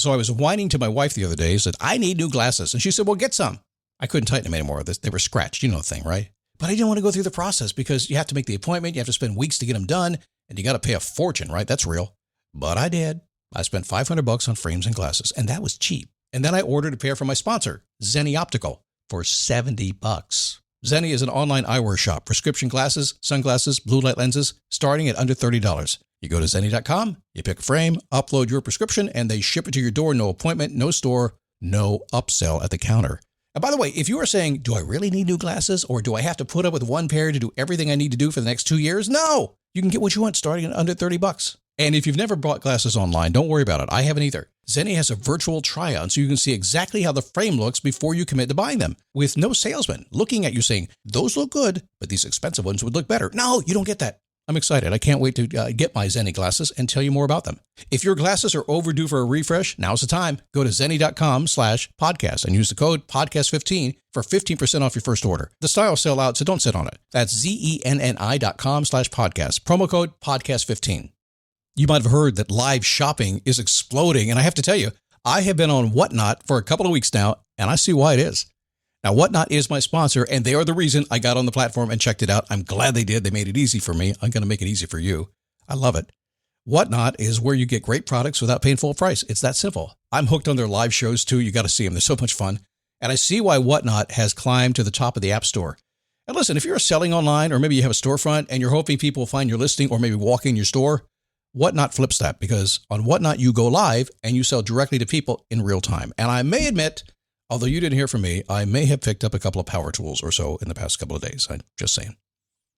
So I was whining to my wife the other day, said, I need new glasses. And she said, well, get some. I couldn't tighten them anymore. They were scratched. You know the thing, right? But I didn't want to go through the process because you have to make the appointment. You have to spend weeks to get them done. And you got to pay a fortune, right? That's real. But I did. I spent $500 on frames and glasses, and that was cheap. And then I ordered a pair from my sponsor, Zenni Optical, for $70. Zenni is an online eyewear shop. Prescription glasses, sunglasses, blue light lenses, starting at under $30. You go to Zenni.com, you pick a frame, upload your prescription, and they ship it to your door. No appointment, no store, no upsell at the counter. And by the way, if you are saying, do I really need new glasses, or do I have to put up with one pair to do everything I need to do for the next 2 years? No! You can get what you want starting at under $30. And if you've never bought glasses online, don't worry about it. I haven't either. Zenni has a virtual try-on, so you can see exactly how the frame looks before you commit to buying them, with no salesman looking at you saying, those look good, but these expensive ones would look better. No, you don't get that. I'm excited. I can't wait to get my Zenni glasses and tell you more about them. If your glasses are overdue for a refresh, now's the time. Go to Zenni.com/podcast and use the code podcast15 for 15% off your first order. The styles sell out, so don't sit on it. That's Zenni.com/podcast. Promo code podcast15. You might have heard that live shopping is exploding, and I have to tell you, I have been on Whatnot for a couple of weeks now, and I see why it is. Now, Whatnot is my sponsor, and they are the reason I got on the platform and checked it out. I'm glad they did. They made it easy for me. I'm going to make it easy for you. I love it. Whatnot is where you get great products without paying full price. It's that simple. I'm hooked on their live shows, too. You got to see them. They're so much fun. And I see why Whatnot has climbed to the top of the App Store. And listen, if you're selling online, or maybe you have a storefront and you're hoping people will find your listing or maybe walk in your store, Whatnot flips that, because on Whatnot, you go live and you sell directly to people in real time. And I may admit, although you didn't hear from me, I may have picked up a couple of power tools or so in the past couple of days. I'm just saying.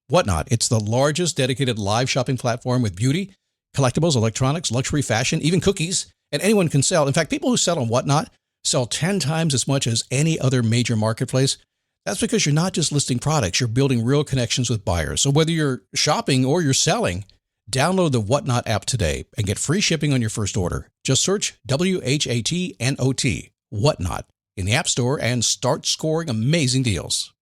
Whatnot, it's the largest dedicated live shopping platform with beauty, collectibles, electronics, luxury, fashion, even cookies, and anyone can sell. In fact, people who sell on Whatnot sell 10 times as much as any other major marketplace. That's because you're not just listing products, you're building real connections with buyers. So whether you're shopping or you're selling, download the Whatnot app today and get free shipping on your first order. Just search WHATNOT, Whatnot, in the App Store and start scoring amazing deals.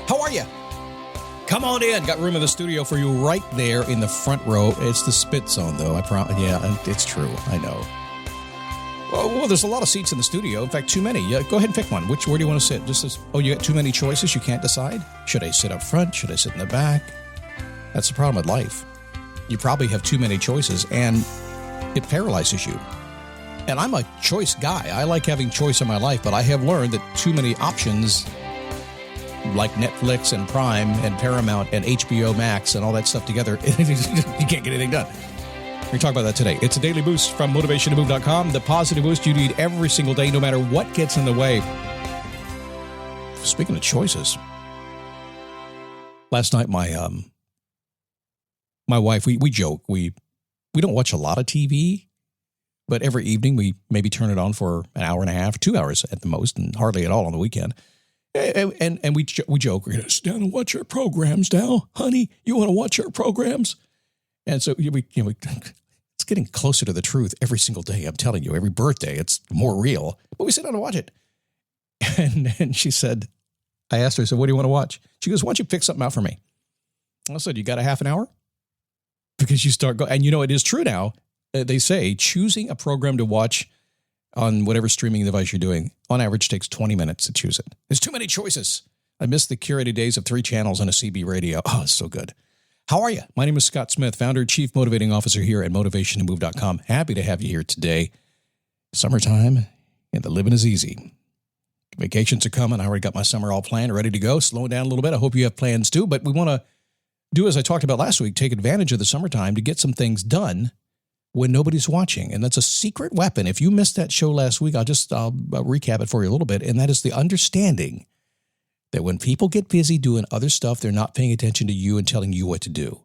How are you? Come on in. Got room in the studio for you right there in the front row. It's the spit zone, though. I promise. Yeah, it's true. I know. Well, there's a lot of seats in the studio. In fact, too many. Yeah, go ahead and pick one. Where do you want to sit? You got too many choices? You can't decide? Should I sit up front? Should I sit in the back? That's the problem with life. You probably have too many choices, and it paralyzes you. And I'm a choice guy. I like having choice in my life, but I have learned that too many options, like Netflix and Prime and Paramount and HBO Max and all that stuff together, you can't get anything done. We're going to talk about that today. It's a daily boost from motivationtomove.com, the positive boost you need every single day, no matter what gets in the way. Speaking of choices, last night my wife, we joke, we don't watch a lot of TV, but every evening we maybe turn it on for an hour and a half, 2 hours at the most, and hardly at all on the weekend. And we joke, we're going to sit down and watch our programs now. Honey, you want to watch our programs? And so it's getting closer to the truth every single day. I'm telling you, every birthday, it's more real. But we sit down and watch it. And she said, I asked her, I said, what do you want to watch? She goes, why don't you pick something out for me? I said, you got a half an hour? Because you start going, and it is true now. They say choosing a program to watch on whatever streaming device you're doing, on average, takes 20 minutes to choose it. There's too many choices. I miss the curated days of 3 channels and a CB radio. Oh, it's so good. How are you? My name is Scott Smith, founder, chief motivating officer here at motivationtomove.com. Happy to have you here today. Summertime, and the living is easy. Vacations are coming. I already got my summer all planned, ready to go. Slowing down a little bit. I hope you have plans too, but we want to do, as I talked about last week, take advantage of the summertime to get some things done when nobody's watching. And that's a secret weapon. If you missed that show last week, I'll recap it for you a little bit. And that is the understanding that when people get busy doing other stuff, they're not paying attention to you and telling you what to do.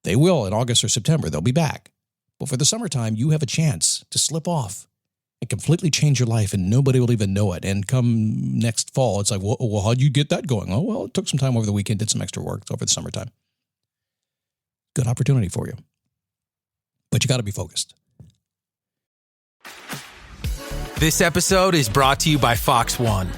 They will in August or September. They'll be back. But for the summertime, you have a chance to slip off and completely change your life, and nobody will even know it. And come next fall, it's like, well, how'd you get that going? Oh, well, it took some time over the weekend, did some extra work over the summertime. Good opportunity for you. But you got to be focused. This episode is brought to you by Fox One.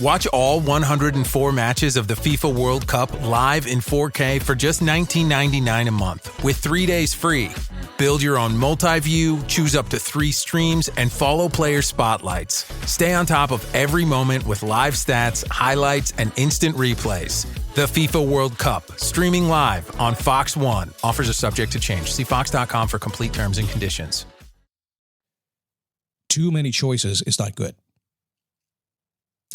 Watch all 104 matches of the FIFA World Cup live in 4K for just $19.99 a month with 3 days free. Build your own multi-view, choose up to 3 streams, and follow player spotlights. Stay on top of every moment with live stats, highlights, and instant replays. The FIFA World Cup, streaming live on Fox One. Offers are subject to change. See fox.com for complete terms and conditions. Too many choices is not good.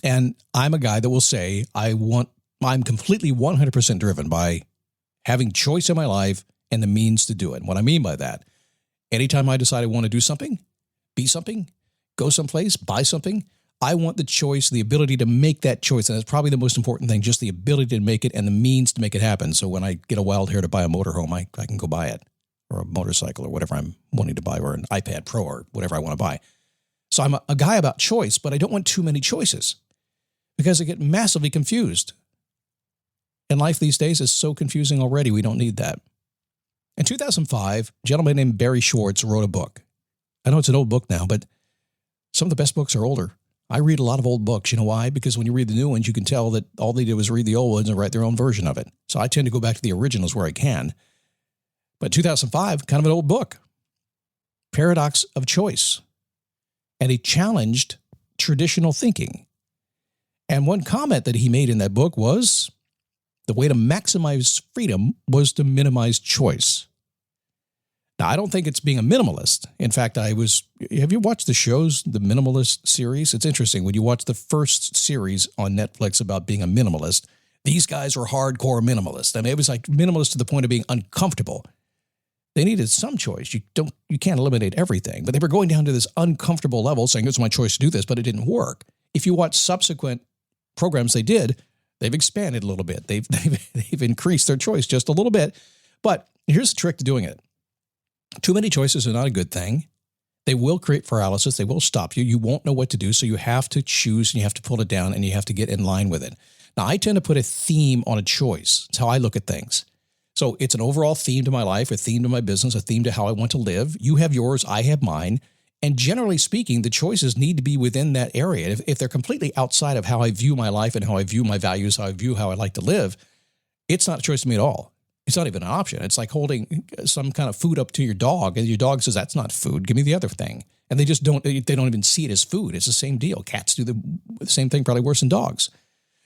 And I'm a guy that will say I'm completely 100% driven by having choice in my life and the means to do it. And what I mean by that, anytime I decide I want to do something, be something, go someplace, buy something, I want the choice, the ability to make that choice. And that's probably the most important thing, just the ability to make it and the means to make it happen. So when I get a wild hair to buy a motorhome, I can go buy it, or a motorcycle, or whatever I'm wanting to buy, or an iPad Pro, or whatever I want to buy. So I'm a guy about choice, but I don't want too many choices because I get massively confused. And life these days is so confusing already. We don't need that. In 2005, a gentleman named Barry Schwartz wrote a book. I know it's an old book now, but some of the best books are older. I read a lot of old books. You know why? Because when you read the new ones, you can tell that all they did was read the old ones and write their own version of it. So I tend to go back to the originals where I can. But 2005, kind of an old book. Paradox of Choice. And he challenged traditional thinking. And one comment that he made in that book was the way to maximize freedom was to minimize choice. Now, I don't think it's being a minimalist. In fact, have you watched the shows, the Minimalist series? It's interesting. When you watch the first series on Netflix about being a minimalist, these guys were hardcore minimalists. I mean, it was like minimalist to the point of being uncomfortable. They needed some choice. You can't eliminate everything, but they were going down to this uncomfortable level saying, it's my choice to do this, but it didn't work. If you watch subsequent programs they did, they've expanded a little bit. They've increased their choice just a little bit. But here's the trick to doing it. Too many choices are not a good thing. They will create paralysis. They will stop you. You won't know what to do. So you have to choose and you have to pull it down and you have to get in line with it. Now, I tend to put a theme on a choice. It's how I look at things. So it's an overall theme to my life, a theme to my business, a theme to how I want to live. You have yours, I have mine. And generally speaking, the choices need to be within that area. If they're completely outside of how I view my life and how I view my values, how I like to live, it's not a choice to me at all. It's not even an option. It's like holding some kind of food up to your dog, and your dog says, that's not food. Give me the other thing. And they don't even see it as food. It's the same deal. Cats do the same thing, probably worse than dogs.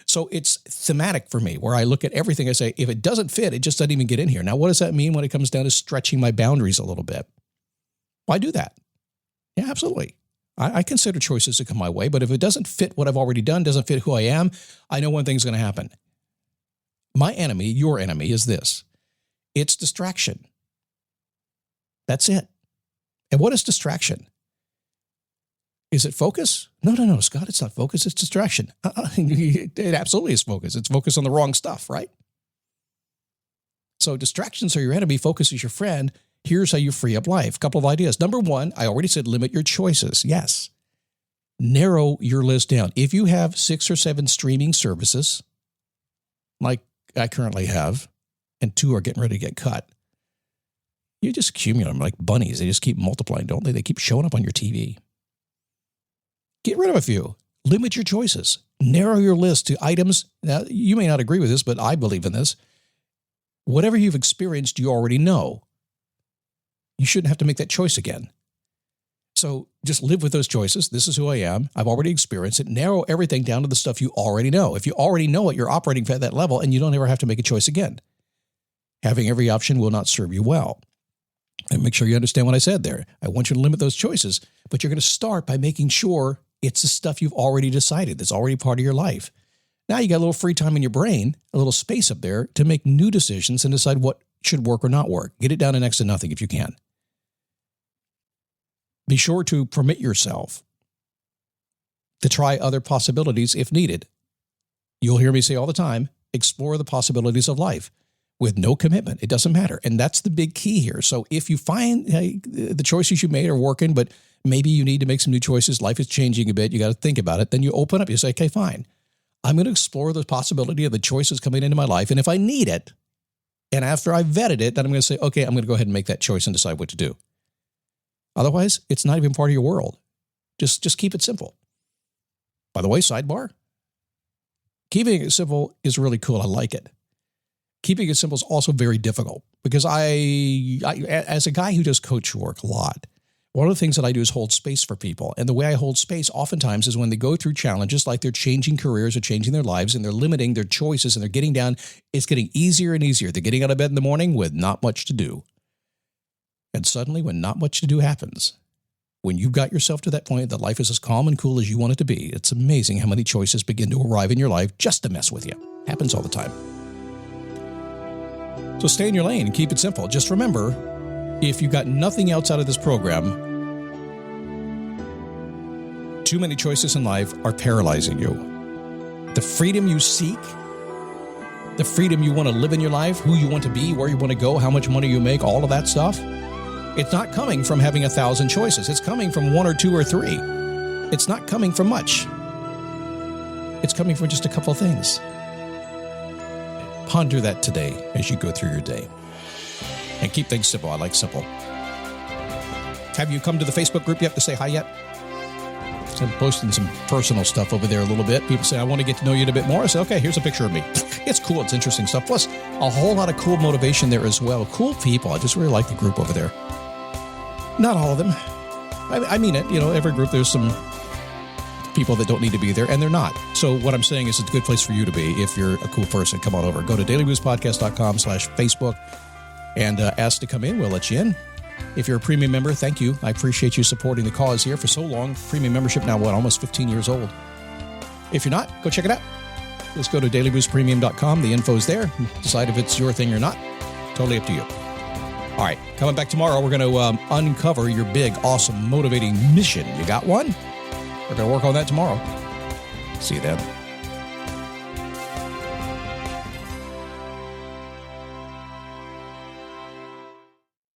So it's thematic for me, where I look at everything. I say, if it doesn't fit, it just doesn't even get in here. Now, what does that mean when it comes down to stretching my boundaries a little bit? Why do that? Yeah, absolutely. I consider choices that come my way, but if it doesn't fit what I've already done, doesn't fit who I am, I know one thing's going to happen. My enemy, your enemy, is this. It's distraction. That's it. And what is distraction? Is it focus? No, Scott, it's not focus. It's distraction. It absolutely is focus. It's focus on the wrong stuff, right? So distractions are your enemy. Focus is your friend. Here's how you free up life. A couple of ideas. Number one, I already said limit your choices. Yes. Narrow your list down. If you have 6 or 7 streaming services, like I currently have, and 2 are getting ready to get cut, you just accumulate them like bunnies. They just keep multiplying, don't they? They keep showing up on your TV. Get rid of a few. Limit your choices. Narrow your list to items. Now, you may not agree with this, but I believe in this. Whatever you've experienced, you already know. You shouldn't have to make that choice again. So just live with those choices. This is who I am. I've already experienced it. Narrow everything down to the stuff you already know. If you already know it, you're operating at that level and you don't ever have to make a choice again. Having every option will not serve you well. And make sure you understand what I said there. I want you to limit those choices, but you're going to start by making sure it's the stuff you've already decided that's already part of your life. Now you got a little free time in your brain, a little space up there to make new decisions and decide what should work or not work. Get it down to next to nothing if you can. Be sure to permit yourself to try other possibilities if needed. You'll hear me say all the time, explore the possibilities of life with no commitment. It doesn't matter. And that's the big key here. So if you find the choices you made are working, but maybe you need to make some new choices, life is changing a bit, you got to think about it, then you open up, you say, okay, fine. I'm going to explore the possibility of the choices coming into my life. And if I need it, and after I've vetted it, then I'm going to say, okay, I'm going to go ahead and make that choice and decide what to do. Otherwise, it's not even part of your world. Just keep it simple. By the way, sidebar, keeping it simple is really cool. I like it. Keeping it simple is also very difficult because I as a guy who does coach work a lot, one of the things that I do is hold space for people. And the way I hold space oftentimes is when they go through challenges like they're changing careers or changing their lives and they're limiting their choices and they're getting down, it's getting easier and easier. They're getting out of bed in the morning with not much to do. And suddenly when not much to do happens, when you've got yourself to that point that life is as calm and cool as you want it to be, it's amazing how many choices begin to arrive in your life just to mess with you. Happens all the time. So stay in your lane and keep it simple. Just remember, if you got nothing else out of this program, too many choices in life are paralyzing you. The freedom you seek, the freedom you want to live in your life, who you want to be, where you want to go, how much money you make, all of that stuff, it's not coming from having 1,000 choices. It's coming from 1 or 2 or 3. It's not coming from much. It's coming from just a couple of things. Ponder that today as you go through your day. And keep things simple. I like simple. Have you come to the Facebook group yet to say hi yet? So I'm posting some personal stuff over there a little bit. People say, I want to get to know you a bit more. I say, okay, here's a picture of me. It's cool. It's interesting stuff. Plus, a whole lot of cool motivation there as well. Cool people. I just really like the group over there. Not all of them. I mean it. Every group, there's some people that don't need to be there, and they're not. So what I'm saying is it's a good place for you to be. If you're a cool person, come on over. Go to dailyboostpodcast.com/Facebook and ask to come in. We'll let you in. If you're a premium member, thank you. I appreciate you supporting the cause here for so long. Premium membership now, almost 15 years old. If you're not, go check it out. Just go to dailyboostpremium.com. The info's there. Decide if it's your thing or not. Totally up to you. All right, coming back tomorrow, we're going to uncover your big, awesome, motivating mission. You got one? We're going to work on that tomorrow. See you then.